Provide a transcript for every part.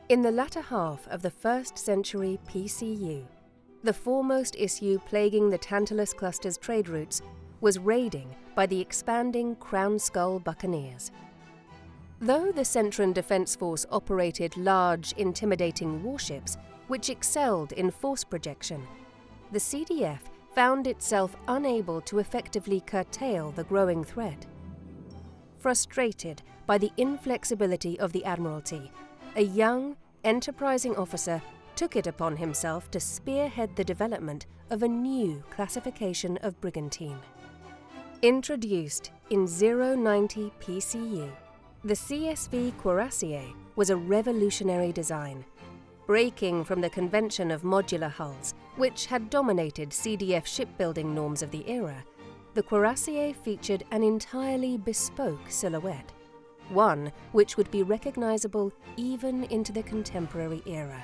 In the latter half of the 1st century PCU, the foremost issue plaguing the Tantalus cluster's trade routes was raiding by the expanding Crown Skull buccaneers. Though the Centran Defence Force operated large, intimidating warships which excelled in force projection, the CDF found itself unable to effectively curtail the growing threat. Frustrated by the inflexibility of the Admiralty, a young, enterprising officer took it upon himself to spearhead the development of a new classification of brigantine. Introduced in 090 PCU, the CSV Cuirassier was a revolutionary design, breaking from the convention of modular hulls, which had dominated CDF shipbuilding norms of the era. The Cuirassier featured an entirely bespoke silhouette, one which would be recognizable even into the contemporary era.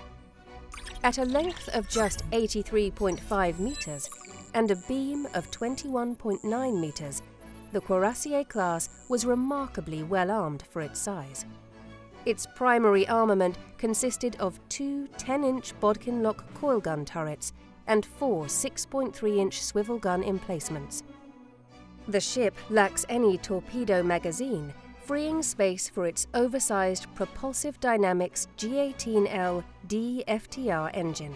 At a length of just 83.5 meters and a beam of 21.9 meters, the Cuirassier-Class was remarkably well armed for its size. Its primary armament consisted of two 10-inch Bodkin-Lock coil gun turrets and four 6.3-inch swivel gun emplacements. The ship lacks any torpedo magazine, freeing space for its oversized Propulsive Dynamics G18L DFTR engine.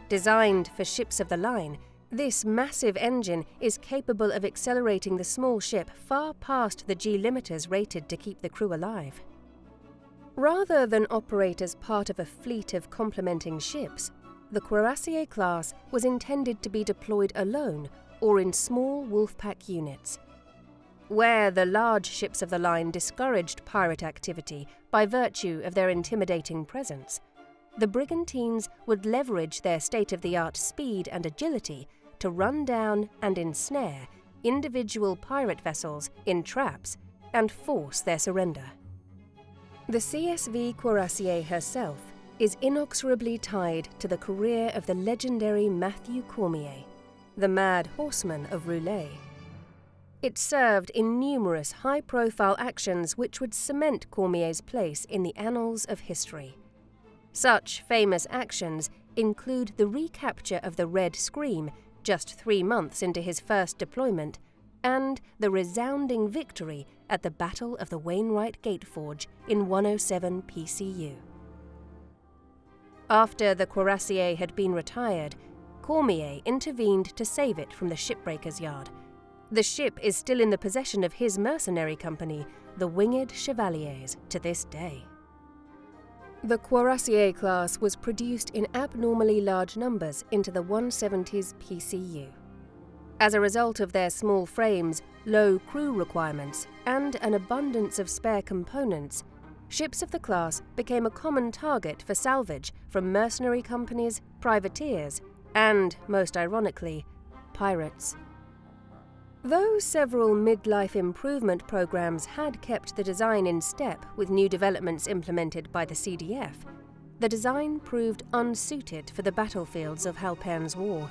Designed for ships of the line, this massive engine is capable of accelerating the small ship far past the G limiters rated to keep the crew alive. Rather than operate as part of a fleet of complementing ships, the Cuirassier-Class was intended to be deployed alone or in small wolfpack units. Where the large ships of the line discouraged pirate activity by virtue of their intimidating presence, the brigantines would leverage their state-of-the-art speed and agility to run down and ensnare individual pirate vessels in traps and force their surrender. The CSV Cuirassier herself is inexorably tied to the career of the legendary Matthew Cormier, the Mad Horseman of Roulette. It served in numerous high-profile actions which would cement Cormier's place in the annals of history. Such famous actions include the recapture of the Red Scream just 3 months into his first deployment, and the resounding victory at the Battle of the Wainwright Gate Forge in 107 PCU. After the Cuirassier had been retired, Cormier intervened to save it from the shipbreaker's yard. The ship is still in the possession of his mercenary company, the Winged Chevaliers, to this day. The Cuirassier-Class was produced in abnormally large numbers into the 170s PCU. As a result of their small frames, low crew requirements, and an abundance of spare components, ships of the class became a common target for salvage from mercenary companies, privateers, and, most ironically, pirates. Though several midlife improvement programs had kept the design in step with new developments implemented by the CDF, the design proved unsuited for the battlefields of Halpern's War.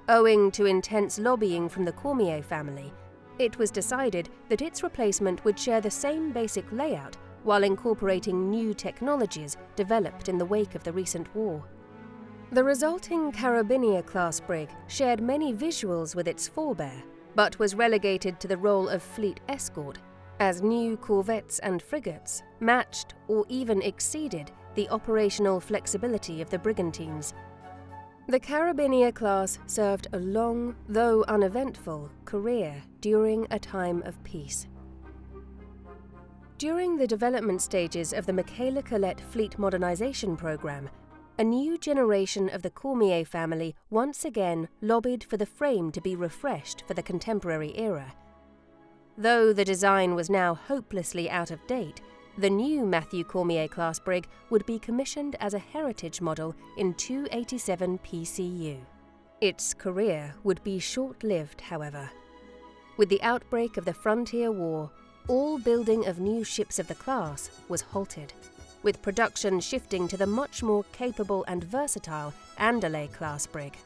Owing to intense lobbying from the Cormier family, it was decided that its replacement would share the same basic layout while incorporating new technologies developed in the wake of the recent war. The resulting Carabinier-class brig shared many visuals with its forebear, but was relegated to the role of fleet escort, as new corvettes and frigates matched or even exceeded the operational flexibility of the brigantines. The Carabinier-class served a long, though uneventful, career during a time of peace. During the development stages of the Michaela Collette Fleet Modernization Program, a new generation of the Cormier family once again lobbied for the frame to be refreshed for the contemporary era. Though the design was now hopelessly out of date, the new Matthew Cormier-class brig would be commissioned as a heritage model in 287 PCU. Its career would be short-lived, however. With the outbreak of the Frontier War, all building of new ships of the class was halted. with production shifting to the much more capable and versatile Andalay-class brig.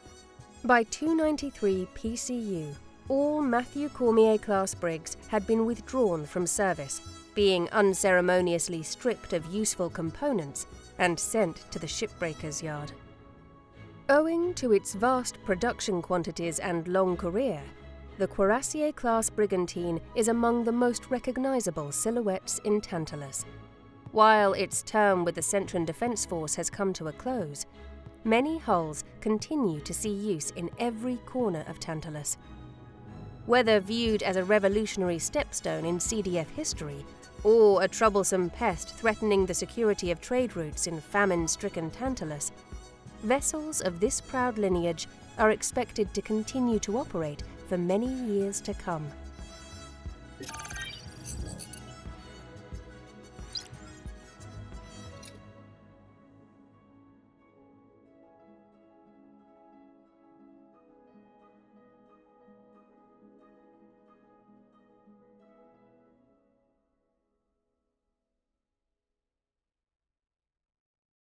By 293 PCU, all Matthew Cormier-class brigs had been withdrawn from service, being unceremoniously stripped of useful components and sent to the shipbreaker's yard. Owing to its vast production quantities and long career, the Cuirassier-Class Brigantine is among the most recognizable silhouettes in Tantalus. While its term with the Centran Defense Force has come to a close, many hulls continue to see use in every corner of Tantalus. Whether viewed as a revolutionary stepstone in CDF history, or a troublesome pest threatening the security of trade routes in famine-stricken Tantalus, vessels of this proud lineage are expected to continue to operate for many years to come.